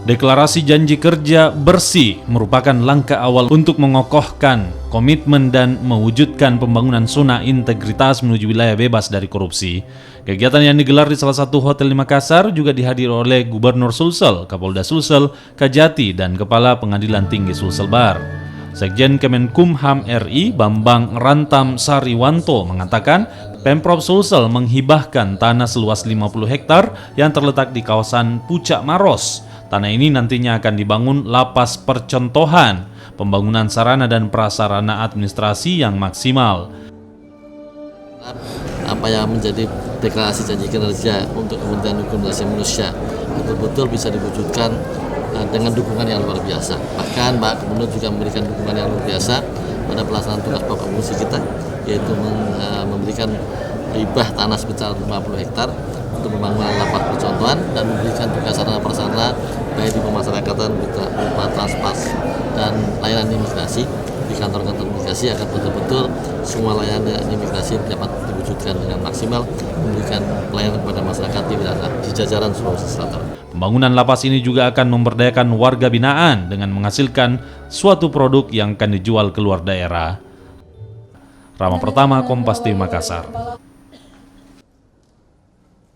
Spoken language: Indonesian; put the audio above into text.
Deklarasi janji kerja bersih merupakan langkah awal untuk mengokohkan komitmen dan mewujudkan pembangunan zona integritas menuju wilayah bebas dari korupsi. Kegiatan yang digelar di salah satu hotel di Makassar juga dihadiri oleh Gubernur Sulsel, Kapolda Sulsel, Kajati, dan Kepala Pengadilan Tinggi Sulsel Bar. Sekjen Kemenkumham RI Bambang Rantam Sariwanto mengatakan Pemprov Sulsel menghibahkan tanah seluas 50 hektar yang terletak di kawasan Pucak Maros. Tanah ini nantinya akan dibangun lapas percontohan, pembangunan sarana dan prasarana administrasi yang maksimal. Apa yang menjadi deklarasi janji kinerja untuk Kementerian Hukum dan Asasi Manusia betul-betul bisa diwujudkan dengan dukungan yang luar biasa. Bahkan Pak Gubernur juga memberikan dukungan yang luar biasa pada pelaksanaan tugas pokok fungsi kita, yaitu memberikan hibah tanah sebesar 50 hektar untuk pembangunan lapas percontohan dan memberikan tugas sarana prasarana baik di pemasyarakatan berupa transpas dan layanan imigrasi di kantor-kantor imigrasi agar betul-betul semua layanan imigrasi dapat diwujudkan dengan maksimal, memberikan pelayanan kepada masyarakat di jajaran Sulawesi Selatan. Pembangunan lapas ini juga akan memberdayakan warga binaan dengan menghasilkan suatu produk yang akan dijual keluar daerah. Rama Pertama, Kompas TV Makassar.